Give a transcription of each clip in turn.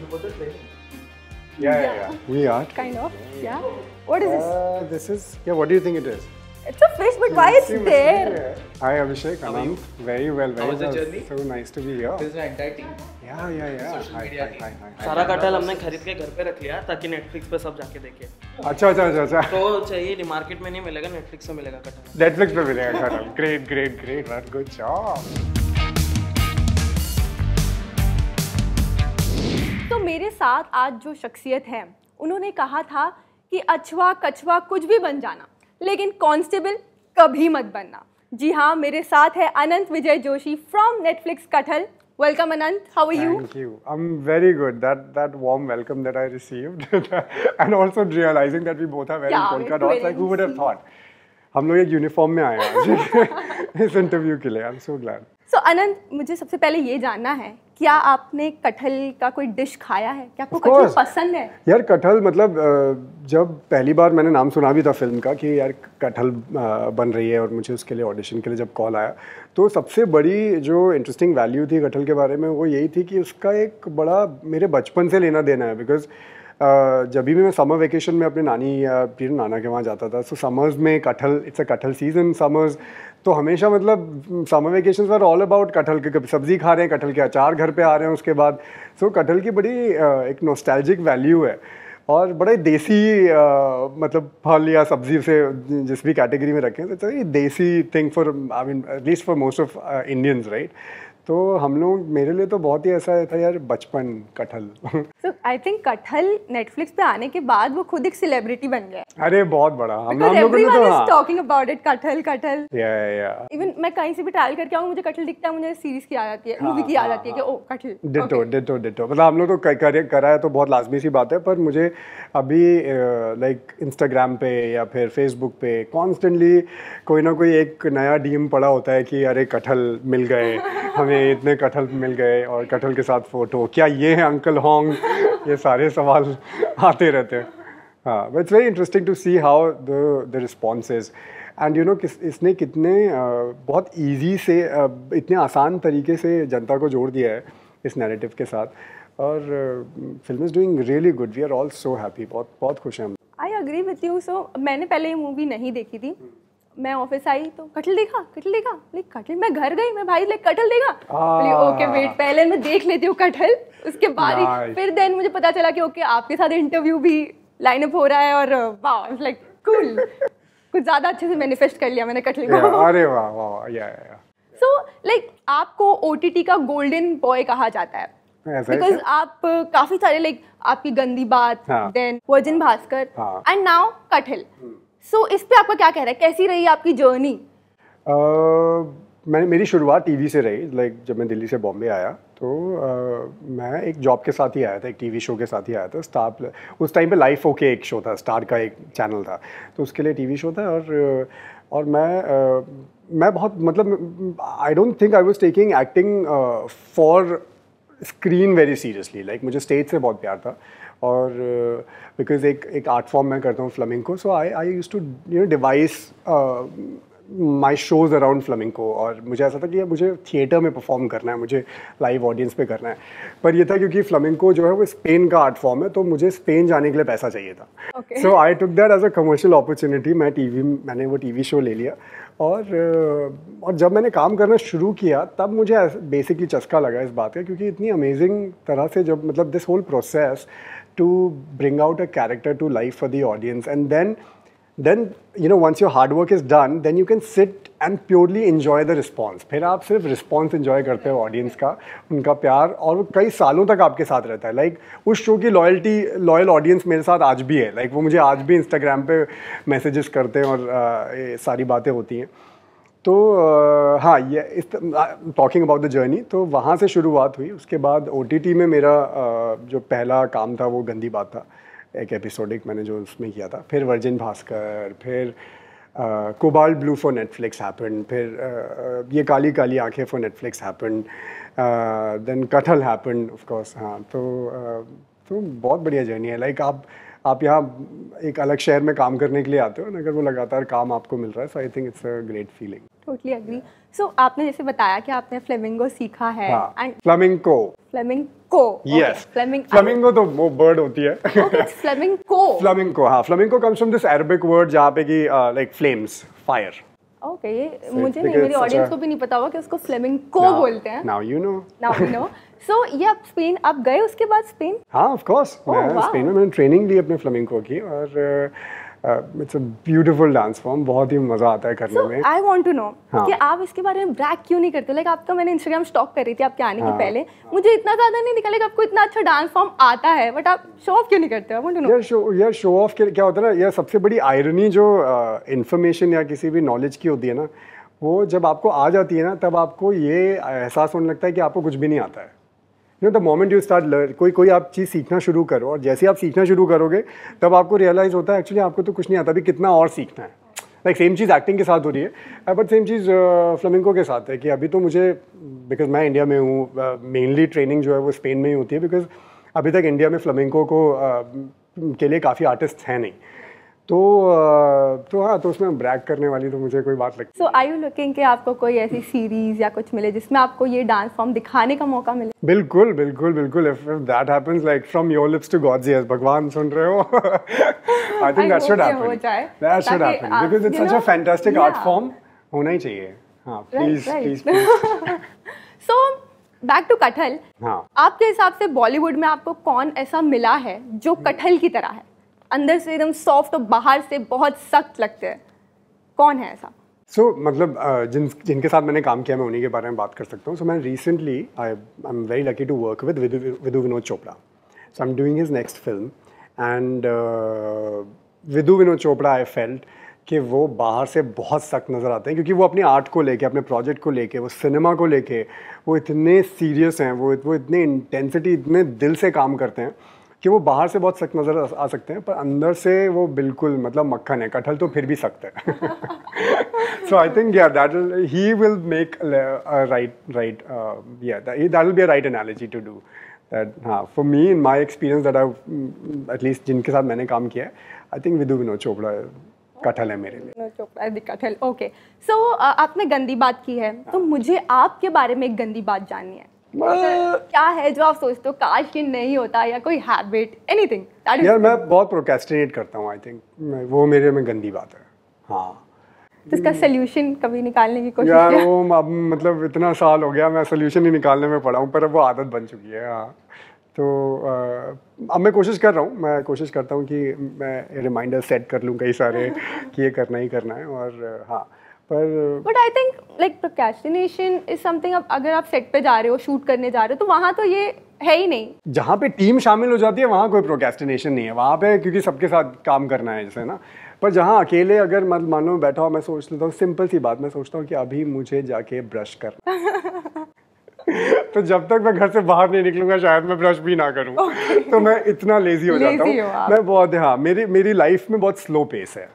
for the training. Yeah. We are. Kind of. Yeah. What is this? This is, what do you think it is? It's a fish, but why it's there? Hi Abhishek, Anand. Very well. How was the journey? So nice to be here. This is the entire team. Yeah. Hi. सारा कटहल हमने खरीद के घर पे रख लिया ताकि नेटफ्लिक्स पे सब जाके देखे। अच्छा। तो चाहिए मार्केट में नहीं मिलेगा, नेटफ्लिक्स पे मिलेगा कटहल। नेटफ्लिक्स पे मिलेगा कटहल। Great. Good job. तो मेरे साथ आज जो शख्सियत है, उन्होंने कहा था कि अछवा कछवा कुछ भी बन जाना, लेकिन कांस्टेबल कभी मत बनना। जी हाँ, मेरे साथ है अनंत विजय जोशी फ्रॉम नेटफ्लिक्स कटहल। Welcome Anant, how are you? Thank you. I'm very good. That warm welcome that I received, and also realizing that we both are wearing polka dots. Like who would have thought? हम लोग एक uniform में आए आज इस interview के लिए। I'm so glad. So अनंत, मुझे सबसे पहले ये जानना है, क्या आपने कटहल का कोई डिश खाया है? क्या आपको कटहल पसंद है? यार कटहल मतलब जब पहली बार मैंने नाम सुना भी था फिल्म का कि यार कटहल बन रही है और मुझे उसके लिए ऑडिशन के लिए जब कॉल आया, तो सबसे बड़ी जो इंटरेस्टिंग वैल्यू थी कटहल के बारे में वो यही थी कि उसका एक बड़ा मेरे बचपन से लेना देना है। बिकॉज जब भी मैं समर वेकेशन में अपने नानी या फिर नाना के वहाँ जाता था, सो समर्स में कटहल, इट्स अ कटहल सीजन समर्स, तो हमेशा मतलब summer vacations were all about कटहल के, कभी सब्जी खा रहे हैं, कटहल के अचार घर पे आ रहे हैं उसके बाद। सो कटहल की बड़ी एक नॉस्टैल्जिक वैल्यू है और बड़ा देसी मतलब फल या सब्जी से जिस भी कैटेगरी में रखें तो देसी thing for I mean at least for most of Indians, right. तो हम लोग, मेरे लिए तो बहुत ही ऐसा था यार बचपन कटहल। So I think कटहल नेटफ्लिक्स पे आने के बाद वो खुद एक सेलिब्रिटी बन गया। अरे बहुत बड़ा, हम लोगों ने तो is talking about it, कटहल। Yeah. Even मैं कहीं से भी ट्रैवल करके आऊँ, मुझे कटहल दिखता है, मुझे सीरीज की याद आती है, मूवी की याद आती है कि ओ कटहल। डिटो मतलब हम लोग तो करा है तो बहुत लाजमी सी बात है, पर मुझे अभी लाइक इंस्टाग्राम पे या फिर फेसबुक पे कॉन्स्टेंटली कोई ना कोई एक नया डीएम पड़ा होता है कि अरे कटहल मिल गए हमें, इतने कटहल मिल गए और कटहल के साथ फोटो, क्या ये है अंकल होंग, ये सारे सवाल आते रहते हैं। हाँ, but it's very interesting to see how the response is and you know इसने कितने बहुत ईजी से इतने आसान तरीके से जनता को जोड़ दिया है इस नैरेटिव के साथ, और film is doing really good. We are all so happy, बहुत खुश हैं हम। I agree with you. So मैंने पहले ये मूवी नहीं देखी थी, मैं ऑफिस आई तो कटहल देखा, कटहल, मैं घर गई, मैं भाई कटहल देखा, ओके वेट पहले मैं देख लेती हूँ कटहल, उसके बाद ही फिर देन मुझे पता चला कि ओके आपके साथ इंटरव्यू भी लाइनअप हो रहा है और वाह लाइक कूल, कुछ ज्यादा अच्छे से मैनिफेस्ट कर लिया मैंने कटहल को। अरे वाह या। सो लाइक आपको ओटीटी का गोल्डन बॉय कहा जाता है बिकॉज आप काफी सारे लाइक आपकी Gandi Baat, then virgin Bhaskar and now Kathal. So इस पे आपका क्या कह रहा है, कैसी रही आपकी जर्नी? मेरी शुरुआत टीवी से रही। लाइक जब मैं दिल्ली से बॉम्बे आया तो मैं एक जॉब के साथ ही आया था, एक टीवी शो के साथ ही आया था। स्टार, उस टाइम पे लाइफ ओके एक शो था, स्टार का एक चैनल था, तो उसके लिए टीवी शो था। और मैं बहुत मतलब I don't think I was taking acting for screen very seriously. Like मुझे स्टेज से बहुत प्यार था और बिकॉज एक आर्ट फॉर्म मैं करता हूँ flamingo, so I used to you know devise my shows around flamingo. और मुझे ऐसा था कि मुझे थिएटर में परफॉर्म करना है, मुझे लाइव ऑडियंस पे करना है। पर ये था क्योंकि फ्लमिंको जो है वो स्पेन का आर्ट फॉर्म है, तो मुझे स्पेन जाने के लिए पैसा चाहिए था। So I took that as a commercial opportunity. मैंने वो टीवी शो ले लिया और जब मैंने काम करना शुरू किया तब मुझे बेसिकली चस्का लगा इस बात का, क्योंकि इतनी अमेजिंग तरह से जब मतलब this whole process to bring out a character to life for the audience and then you know once your hard work is done then you can sit and purely enjoy the response। फिर आप सिर्फ response enjoy करते हो audience का, उनका प्यार, और वो कई सालों तक आपके साथ रहता है। लाइक उस शो की लॉयल ऑडियंस मेरे साथ आज भी है। लाइक वो मुझे आज भी इंस्टाग्राम पे मैसेजेस करते हैं और ये सारी बातें होती हैं। तो हाँ, ये टॉकिंग अबाउट द जर्नी, तो वहाँ से शुरुआत हुई। उसके बाद OTT में मेरा जो पहला काम था वो गंदी बात था, एक एपिसोडिक मैंने जो उसमें किया था। फिर वर्जिन भास्कर, फिर cobalt blue for Netflix happened, फिर ये काली काली आंखें फॉर नेटफ्लिक्स हैपेंड, देन कटहल हैपेंड ऑफ कोर्स। हाँ, तो बहुत बढ़िया जर्नी है। लाइक आप यहाँ एक अलग शहर में काम करने के लिए आते हो ना, अगर वो लगातार काम आपको मिल रहा है, so I think it's a great feeling. Totally agree. So आपने जैसे बताया कि आपने फ्लेमिंगो सीखा है एंड फ्लेमिंगो यस फ्लेमिंगो तो वो बर्ड होती है ओके फ्लेमिंगो हाँ flamingo comes from this Arabic word जहाँ पे कि लाइक फ्लेम्स फायर ओके ये मुझे नहीं मेरी ऑडियंस को भी नहीं पता होगा कि उसको फ्लेमिंगो बोलते हैं नाउ यू नो सो ये आप स्पेन आप गए उसके बाद स्पेन हाँ ऑफ कोर्स मैं स्पेन में मैंने ट्रेनिंग ली अपने फ्लेमिंगो की और it's a beautiful dance form बहुत ही मजा आता है करने में आई वांट टू नो कि आप इसके बारे में ब्रैग क्यों नहीं करते लाइक आपका मैंने इंस्टाग्राम स्टॉक कर रही थी आपके आने के पहले मुझे इतना ज्यादा नहीं दिखा लाइक आपको इतना अच्छा डांस फॉर्म आता है बट आप शो ऑफ क्यों नहीं करते आई वांट टू नो यार शो ऑफ क्या होता है ना यार सबसे बड़ी आयरनी जो इन्फॉर्मेशन या किसी भी नॉलेज की होती है ना वो जब आपको आ जाती है ना तब आपको ये एहसास होने लगता है कि आपको कुछ भी नहीं आता है you know the moment you start learn कोई आप चीज़ सीखना शुरू करो और जैसे आप सीखना शुरू करोगे तब आपको रियलाइज़ होता है एक्चुअली आपको तो कुछ नहीं आता अभी कितना और सीखना है लाइक सेम चीज़ एक्टिंग के साथ हो रही है बट सेम चीज़ फ्लेमिंगो के साथ है कि अभी तो मुझे बिकॉज मैं इंडिया में हूँ मेनली ट्रेनिंग जो है वो स्पेन में ही होती है बिकॉज अभी तक इंडिया में फ्लेमिंगो को के लिए काफ़ी आर्टिस्ट हैं नहीं तो हाँ तो उसमें ब्रैग करने वाली तो मुझे कोई बात लगती सो आर यू लुकिंग कि आपको कोई ऐसी सीरीज या कुछ मिले जिसमें आपको ये डांस फॉर्म दिखाने का मौका मिले बिल्कुल if that happens like from your lips to God's ears भगवान सुन रहे हो I think that should happen because it's such a fantastic art form होना ही चाहिए हाँ प्लीज सो बैक टू कटहल हाँ आपके हिसाब से बॉलीवुड में आपको कौन ऐसा मिला है जो कटहल की तरह है अंदर से एकदम सॉफ्ट और बाहर से बहुत सख्त लगते हैं कौन है ऐसा मतलब जिनके साथ मैंने काम किया मैं उन्हीं के बारे में बात कर सकता हूँ सो मैं recently I am very lucky to work with Vidhu Vinod Chopra so I am doing his next film and Vidhu Vinod Chopra I felt कि वो बाहर से बहुत सख्त नज़र आते हैं क्योंकि वो अपनी आर्ट को लेके अपने प्रोजेक्ट को लेके वो सिनेमा को लेके वो इतने सीरियस हैं वो इतने इंटेंसिटी इतने दिल से काम करते हैं कि वो बाहर से बहुत सख्त नज़र आ सकते हैं पर अंदर से वो बिल्कुल मतलब मक्खन है कटहल तो फिर भी सख्त है सो आई थिंक या that he will make that will be a right analogy to do that हाँ for me in my experience that I at least जिनके साथ मैंने काम किया है आई थिंक विदु विनोद चोपड़ा कटहल है मेरे लिए चोपड़ा कटहल ओके सो आपने गंदी बात की है तो मुझे आपके बारे में एक गंदी बात जाननी है क्या है जो आप सोचते हो काश ये नहीं होता या कोई हैबिट एनीथिंग यार मैं बहुत प्रोक्रेस्टिनेट करता हूँ आई थिंक वो मेरे में गंदी बात है हाँ तो इसका सोल्यूशन कभी निकालने की कोशिश यार वो अब मतलब इतना साल हो गया मैं सोल्यूशन ही निकालने में पड़ा हूँ पर अब वो आदत बन चुकी है हाँ तो अब मैं कोशिश कर रहा हूँ मैं कोशिश करता हूँ कि मैं रिमाइंडर सेट कर लूँ कई सारे कि ये करना ही करना है और हाँ but I think like procrastination is something अब अगर आप सेट पे जा रहे हो शूट करने जा रहे हो तो वहाँ तो ये है ही नहीं जहाँ पे टीम शामिल हो जाती है वहाँ कोई प्रोक्रेस्टिनेशन नहीं है वहाँ पे क्योंकि सबके साथ काम करना है जैसे ना पर जहाँ अकेले अगर मानो बैठा हो मैं सोच लेता हूँ सिंपल सी बात मैं सोचता हूँ कि अभी मुझे जाके ब्रश करना तो जब तक मैं घर से बाहर नहीं निकलूंगा शायद मैं ब्रश भी ना करूँ तो मैं इतना लेजी हो जाता हूँ मैं बहुत हाँ मेरी लाइफ में बहुत स्लो पेस है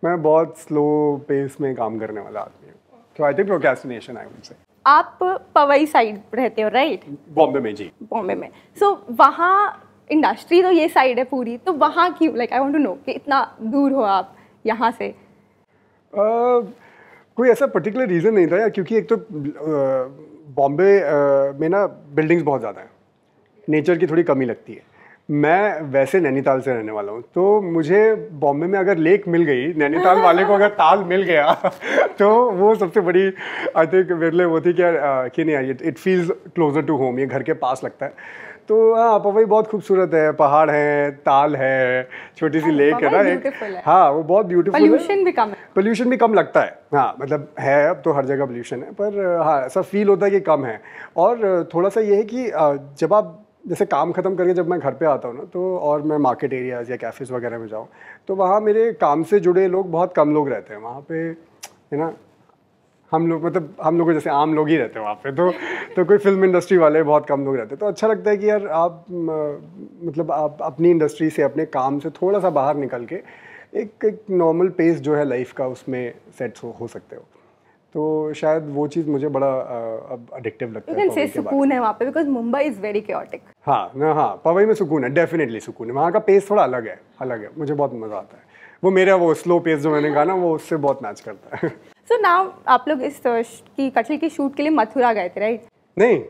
मैं बहुत स्लो पेस में काम करने वाला आदमी हूँ तो I think procrastination I would say आप पवई साइड रहते हो राइट बॉम्बे में जी बॉम्बे में सो वहाँ इंडस्ट्री तो ये साइड है पूरी तो वहाँ क्यों like I want to know कि इतना दूर हो आप यहाँ से कोई ऐसा पर्टिकुलर रीज़न नहीं था यार क्योंकि एक तो बॉम्बे में ना बिल्डिंग्स बहुत ज़्यादा हैं नेचर की थोड़ी कमी लगती है मैं वैसे नैनीताल से रहने वाला हूँ तो मुझे बॉम्बे में अगर लेक मिल गई नैनीताल वाले को अगर ताल मिल गया तो वो सबसे बड़ी आई थिंक मेरे लिए वो थी कि नहीं यार it feels closer to home ये घर के पास लगता है तो हाँ पवई बहुत खूबसूरत है पहाड़ है ताल है छोटी सी लेक है ना हाँ वो बहुत ब्यूटीफुल है पोल्यूशन भी कम लगता है हाँ मतलब है अब तो हर जगह पोल्यूशन है पर हाँ ऐसा फील होता है कि कम है और थोड़ा सा ये है कि जब आप जैसे काम ख़त्म करके जब मैं घर पे आता हूँ ना तो और मैं मार्केट एरियाज़ या कैफ़ेज़ वगैरह में जाऊँ तो वहाँ मेरे काम से जुड़े लोग बहुत कम लोग रहते हैं वहाँ पे है ना हम लोग जैसे आम लोग ही रहते हैं वहाँ पे तो कोई फिल्म इंडस्ट्री वाले बहुत कम लोग रहते हैं तो अच्छा लगता है कि यार आप मतलब आप अपनी इंडस्ट्री से अपने काम से थोड़ा सा बाहर निकल के एक नॉर्मल पेस जो है लाइफ का उसमें सेट हो सकते हो तो शायद वो चीज़ मुझे बड़ा एडिक्टिव लगता है से सुकून है वहाँ पे because Mumbai is very chaotic हाँ पवई में सुकून है डेफिनेटली सुकून है वहाँ का पेस थोड़ा अलग है मुझे बहुत मज़ा आता है वो मेरा वो स्लो पेस जो मैंने कहा ना वो उससे बहुत मैच करता है सो नाउ आप लोग इस की कटल की शूट के लिए मथुरा गए थे, राइट? नहीं,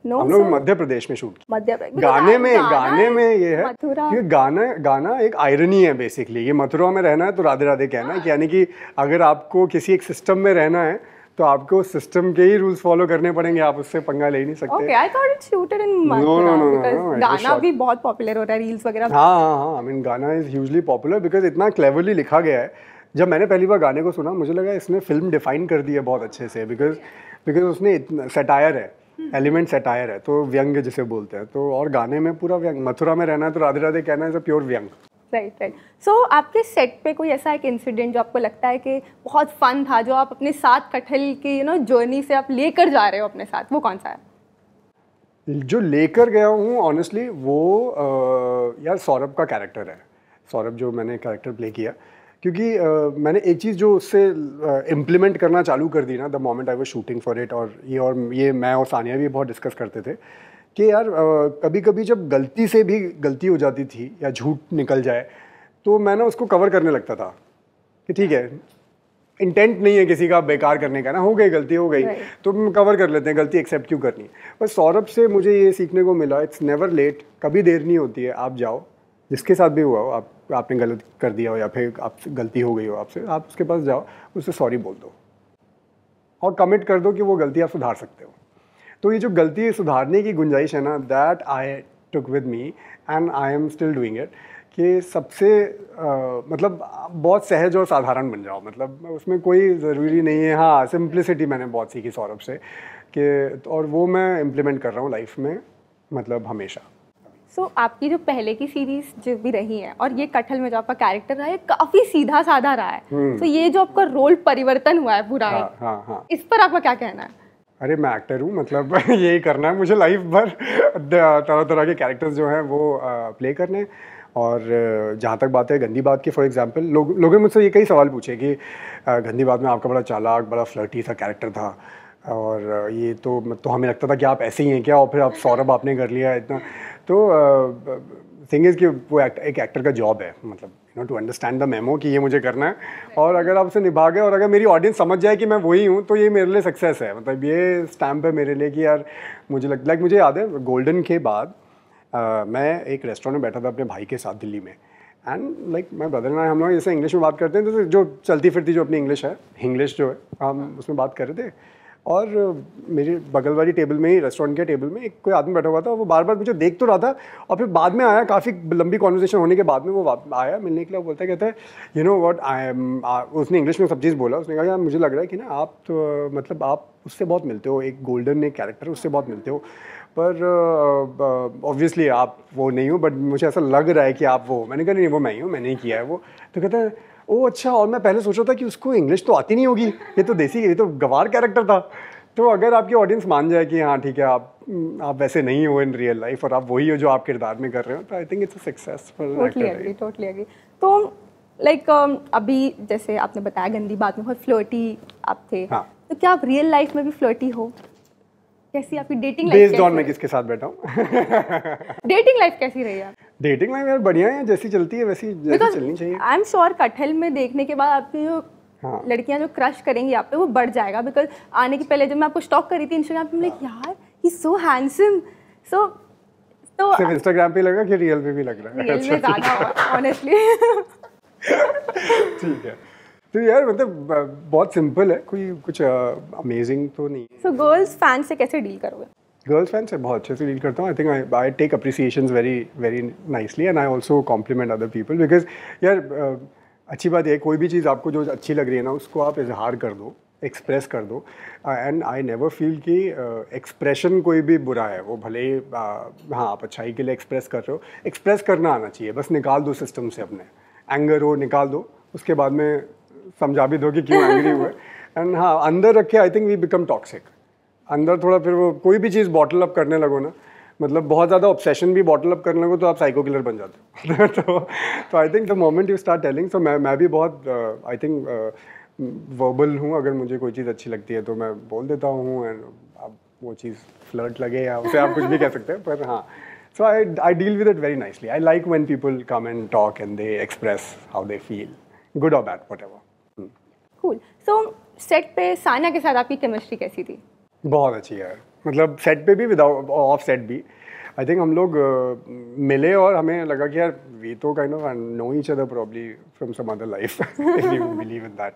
No, हम लोग sir. मध्य प्रदेश में शूट किया। मध्य प्रदेश गाने में ये है मथुरा। कि गाना एक आयरनी है बेसिकली। ये मथुरा में रहना है तो राधे राधे कहना है कि यानी कि अगर आपको किसी एक सिस्टम में रहना है तो आपको सिस्टम के ही रूल्स फॉलो करने पड़ेंगे, आप उससे पंगा ले ही नहीं सकते। Okay, I thought it's shooted in Mathura because गाना भी बहुत पॉपुलर हो रहा है, रील्स वगैरह। हाँ, आई मीन गाना इज ह्यूजली पॉपुलर बिकॉज इतना क्लेवरली लिखा गया है। जब मैंने पहली बार गाने को सुना मुझे लगा इसने फिल्म डिफाइन कर दी है बहुत अच्छे से, बिकॉज उसने इतना सटायर है, एलिमेंट सटायर है, तो व्यंग जिसे बोलते हैं, तो और गाने में पूरा व्यंग। मथुरा में रहना है तो राधे राधे कहना है प्योर व्यंग। राइट। सो आपके सेट पे कोई ऐसा एक इंसिडेंट जो आपको लगता है कि बहुत फन था, जो आप अपने साथ कटहल की जर्नी से आप लेकर जा रहे हो अपने साथ, वो कौन सा है? जो लेकर गया हूँ ऑनेस्टली वो यार सौरभ का कैरेक्टर है। सौरभ जो मैंने कैरेक्टर प्ले किया, क्योंकि मैंने एक चीज़ जो उससे इम्प्लीमेंट करना चालू कर दी ना the moment I was shooting for it, और ये मैं और सानिया भी बहुत डिस्कस करते थे कि यार कभी कभी जब गलती से भी गलती हो जाती थी या झूठ निकल जाए तो मैं ना उसको कवर करने लगता था कि ठीक है, इंटेंट नहीं है किसी का बेकार करने का ना, हो गई गलती हो गई तो हम कवर कर लेते हैं, गलती एक्सेप्ट क्यों करनी। बस सौरभ से मुझे ये सीखने को मिला, इट्स नेवर लेट, कभी देर नहीं होती है। आप जाओ, जिसके साथ भी हुआ हो, आपने गलत कर दिया हो या फिर आपसे गलती हो गई हो आपसे, आप उसके पास जाओ, उससे सॉरी बोल दो और कमिट कर दो कि वो गलती आप सुधार सकते हो। तो ये जो गलती सुधारने की गुंजाइश है ना, that I took with me and I am still doing it, कि सबसे मतलब बहुत सहज और साधारण बन जाओ, मतलब उसमें कोई ज़रूरी नहीं है। हाँ, सिंप्लिसिटी मैंने बहुत सीखी सौरभ से कि, और वो मैं इम्प्लीमेंट कर रहा हूँ लाइफ में, मतलब हमेशा। सो आपकी जो पहले की सीरीज जो भी रही है और ये कटहल में जो आपका कैरेक्टर रहा है काफी सीधा साधा रहा है, तो ये जो आपका रोल परिवर्तन हुआ है पूरा, हाँ, इस पर आपका क्या कहना है? अरे मैं एक्टर हूँ, मतलब यही करना है मुझे लाइफ भर, तरह तरह के कैरेक्टर्स जो हैं वो प्ले करने। और जहाँ तक बात है गंदी बात की, फॉर एग्जांपल लोगों ने मुझसे ये कई सवाल पूछे कि गंदी बात में आपका बड़ा चालाक, बड़ा फ्लर्टी सा कैरेक्टर था, और ये तो हमें लगता था कि आप ऐसे ही हैं क्या, और फिर आप सौरभ आपने कर लिया इतना। तो थिंग इज़ कि वो एक एक्टर का जॉब है, मतलब टू अंडरस्टैंड द मेमो कि ये मुझे करना है, और अगर आप उसे निभा गए और अगर मेरी ऑडियंस समझ जाए कि मैं वही हूँ तो ये मेरे लिए सक्सेस है। मतलब ये स्टैम्प है मेरे लिए कि यार मुझे मुझे याद है गोल्डन के बाद मैं एक रेस्टोरेंट में बैठा था अपने भाई के साथ दिल्ली में, and like my brother and I, हम लोग जैसे इंग्लिश में बात करते हैं तो जो चलती फिरती जो अपनी इंग्लिश है, इंग्लिश जो है, हम उसमें बात कर रहे थे। और मेरी बगल वाली टेबल में ही, रेस्टोरेंट के टेबल में, एक कोई आदमी बैठा हुआ था, वो बार बार मुझे देख तो रहा था, और फिर बाद में आया, काफ़ी लंबी कॉन्वर्सेशन होने के बाद में वो आया मिलने के लिए। बोलता कहता है you know what I am, उसने इंग्लिश में सब चीज़ बोला। उसने कहा यार मुझे लग रहा है कि ना आप तो मतलब आप उससे बहुत मिलते हो, एक गोल्डन एक कैरेक्टर उससे बहुत मिलते हो, पर ऑब्वियसली आप वो नहीं हो, बट मुझे ऐसा लग रहा है कि आप वो। मैंने कहा नहीं वो मैं ही हूँ, मैंने ही किया है वो। तो कहता है ओ अच्छा, और मैं पहले सोच रहा था कि उसको इंग्लिश तो आती नहीं होगी, ये तो देसी, ये तो गंवार कैरेक्टर था। तो अगर आपकी ऑडियंस मान जाए कि हाँ ठीक है, आप वैसे नहीं हो इन रियल लाइफ और आप वही हो जो आप किरदार में कर रहे हो, तो I think it's a success for an actor. Totally agree. तो लाइक अभी जैसे आपने बताया गंदी बात में बहुत फ्लर्टी आप थे, हाँ। तो क्या आप रियल लाइफ में भी फ्लर्टी हो? कैसी आपकी डेटिंग लाइफ? बेस्ड ऑन मैं किसके साथ बैठा हूँ। डेटिंग लाइफ कैसी रही है? डेटिंग लाइफ यार बढ़िया है, जैसी चलती है वैसी चलनी चाहिए। आई एम श्योर कटहल में देखने के बाद आपकी जो लड़कियां जो क्रश करेंगी आप पे वो बढ़ जाएगा, बिकॉज आने के पहले जब मैं आपको स्टॉक करी थी इंस्टाग्राम पे, लाइक यार ही सो हैंडसम। तो सिर्फ इंस्टाग्राम पे लगा कि रियल पे भी लग रहा है? रियल में ज्यादा ऑनेस्टली। ठीक है, तो यार मतलब बहुत सिंपल है, कोई कुछ अमेजिंग तो नहीं है। सो गर्ल्स फैन से कैसे डील करोगे? गर्ल्स फैन से बहुत अच्छे से डील करता हूँ। I think I take appreciations very very nicely, and I also compliment other people, because यार अच्छी बात है, कोई भी चीज़ आपको जो अच्छी लग रही है ना उसको आप इजहार कर दो, एक्सप्रेस कर दो। एंड आई नेवर फील कि एक्सप्रेशन कोई भी बुरा है, वो भले ही हाँ आप अच्छाई के लिए एक्सप्रेस कर रहे हो, एक्सप्रेस करना आना चाहिए, बस निकाल दो सिस्टम से अपने, एंगर हो निकाल दो, उसके बाद में समझा भी दो कि क्यों एंग्री हुए। एंड हाँ अंदर रखे I think we become toxic, अंदर थोड़ा फिर वो कोई भी चीज़ बॉटल अप करने लगो ना, मतलब बहुत ज़्यादा ऑब्सेशन भी बॉटल अप करने लगो तो आप साइको किलर बन जाते हो। तो I think the moment you start telling, so मैं भी बहुत आई थिंक वर्बल हूँ। अगर मुझे कोई चीज़ अच्छी लगती है तो मैं बोल देता हूँ, एंड अब वो चीज़ फ्लर्ट लगे या उसे आप कुछ भी कह सकते हैं, पर हाँ so I deal with it very nicely. I like when people come and talk and they express how they feel, good और bad, whatever. Cool. So set पे सानिया के साथ आपकी केमिस्ट्री कैसी थी? बहुत अच्छी यार, मतलब सेट पे भी विदाउट ऑफ सेट भी आई थिंक हम लोग मिले और हमें लगा कि यार वी तो kind of know each other probably from some other life, if you believe in that.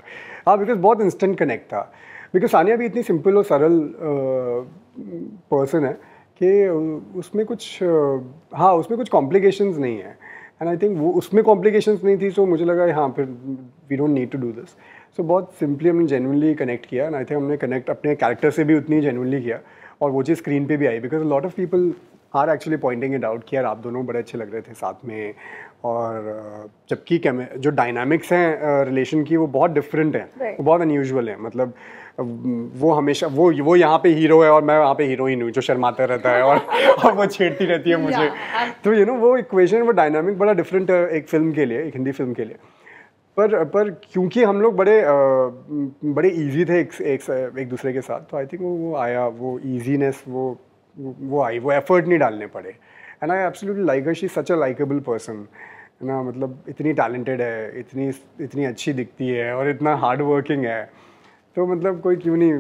हाँ, बिकॉज बहुत इंस्टेंट कनेक्ट था, बिकॉज सानिया भी इतनी सिंपल और सरल पर्सन है कि उसमें कुछ हाँ उसमें कुछ कॉम्प्लिकेशंस नहीं है, एंड आई थिंक वो उसमें कॉम्प्लिकेशंस नहीं थी, सो मुझे लगा हाँ फिर we don't need to do this. So बहुत सिंपली हमने जेन्युइनली कनेक्ट किया, एंड आई थिंक हमने कनेक्ट अपने कैरेक्टर से भी उतनी जेन्युइनली किया, और वो चीज़ स्क्रीन पे भी आई, because lot of people are actually pointing it out कि यार आप दोनों बड़े अच्छे लग रहे थे साथ में, और जबकि जो डायनामिक्स हैं रिलेशन की वो बहुत डिफरेंट हैं, वो बहुत अनयूजुअल है। मतलब वो हमेशा वो यहाँ पे हीरो है और मैं वहाँ पे हीरोइन हूँ जो शर्माता रहता है और वो छेड़ती रहती है मुझे। तो यू नो वो इक्वेशन, वो डायनामिक बड़ा डिफरेंट है एक फिल्म के लिए, एक हिंदी फिल्म के लिए। पर क्योंकि हम लोग बड़े इजी थे एक दूसरे के साथ, तो आई थिंक वो आया, वो ईजीनेस वो आई, वो एफर्ट नहीं डालने पड़े। And I absolutely like her, she is such a likeable person है ना, मतलब इतनी टैलेंटेड है, इतनी अच्छी दिखती है और इतना हार्ड वर्किंग है, तो मतलब कोई क्यों नहीं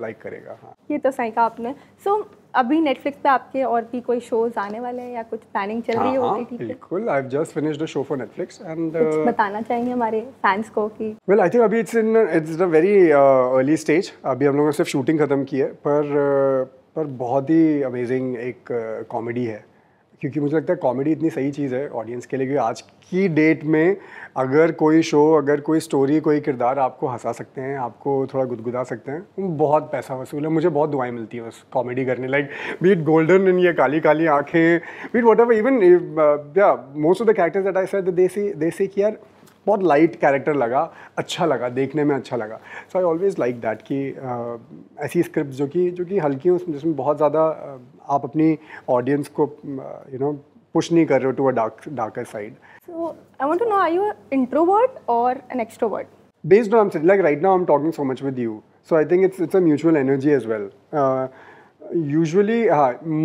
लाइक करेगा। हाँ, ये तो सही कहा आपने। सो अभी नेटफ्लिक्स पे आपके और भी कोई शोज आने वाले हैं या कुछ प्लानिंग चल रही है ओटीटी पे? बिल्कुल, I have just finished a show for Netflix and कुछ बताना चाहेंगे हमारे फैंस को कि? वेल, आई थिंक अभी it's a very early stage. अभी हम लोगों ने सिर्फ शूटिंग ख़त्म की है, पर बहुत ही अमेजिंग एक कॉमेडी है, क्योंकि मुझे लगता है कॉमेडी इतनी सही चीज़ है ऑडियंस के लिए कि आज की डेट में अगर कोई शो, अगर कोई स्टोरी, कोई किरदार आपको हंसा सकते हैं, आपको थोड़ा गुदगुदा सकते हैं, वो बहुत पैसा वसूल है। मुझे बहुत दुआएं मिलती हैं उस कॉमेडी करने, like be it golden in ये Kaali Kaali Aankhein, be it whatever, even या most of the characters that I said they say कि यार बहुत लाइट कैरेक्टर लगा, अच्छा लगा, देखने में अच्छा लगा। सो आई ऑलवेज लाइक दैट कि ऐसी स्क्रिप्ट जो कि हल्की हो, जिसमें बहुत ज़्यादा आप अपनी ऑडियंस को यू नो पुश नहीं कर रहे हो to a darker side. So I want to know, are you an introvert or an extrovert? Based on, like right now I'm talking so much with you, so I think it's a mutual energy as well. Usually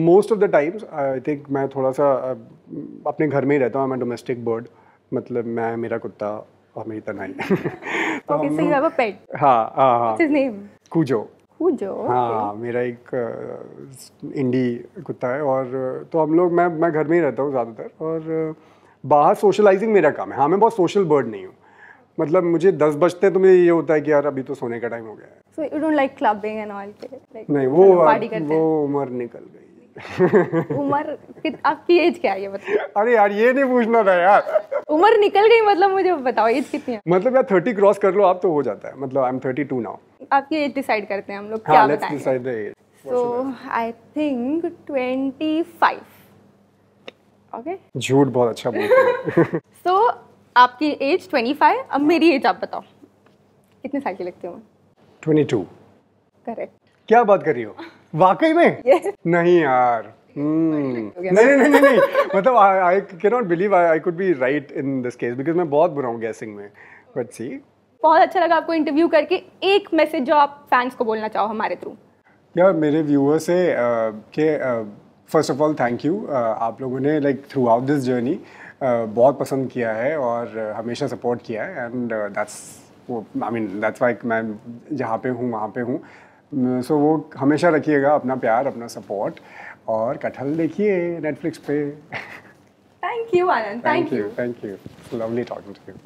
most of the times I think मैं थोड़ा सा अपने घर में ही रहता हूँ, मैं domestic bird, मतलब मैं, मेरा कुत्ता और मेरी तनाई। Okay, so you have a pet. हाँ। What's his name? कूजो। Cujo. हाँ, मेरा एक इंडी कुत्ता है, और तो हम लोग, मैं घर में ही रहता हूँ ज़्यादातर, और बाहर सोशलाइजिंग मेरा काम है। हाँ, मैं बहुत सोशल बर्ड नहीं हूँ, मतलब मुझे 10 बजते तो मुझे ये होता है कि यार अभी तो सोने का टाइम हो गया है। So you don't like clubbing and all? Like, नहीं, वो उम्र निकल गई। उम्र आपकी एज क्या है ये बताओ? अरे यार ये नहीं पूछना था यार। उम्र निकल गई मतलब मुझे बताओ एज कितनी है? मतलब यार 30 क्रॉस कर लो आप तो हो जाता है, मतलब आई एम 32 नाउ। आपकी एज डिसाइड करते हैं हम लोग, क्या let's decide the age. So I think 25। Okay, झूठ बहुत अच्छा बोलते हैं। सो आपकी एज 25, अब मेरी एज आप बताओ कितने साल की लगती हूँ? 22। करेक्ट। क्या बात कर रही हो, वाकई में? Yes. नहीं यार, नहीं, मतलब I can not believe I could be right in this case, because मैं बहुत बुरा हूँ गैसिंग में, बट सी। बहुत अच्छा लगा आपको इंटरव्यू करके। एक मैसेज जो आप फैंस को बोलना चाहो हमारे थ्रू। यार मेरे व्यूअर से कि first of all thank you, आप लोगों ने like through out this journey बहुत पसंद किया है और हमेशा सपोर्ट किया है, एंड दैट्स वाई मैं जहाँ पे हूँ वहाँ पे हूँ। सो वो हमेशा रखिएगा अपना प्यार, अपना सपोर्ट, और कटहल देखिए नेटफ्लिक्स पे। Thank you Anand, thank you. Thank you, lovely talking to you.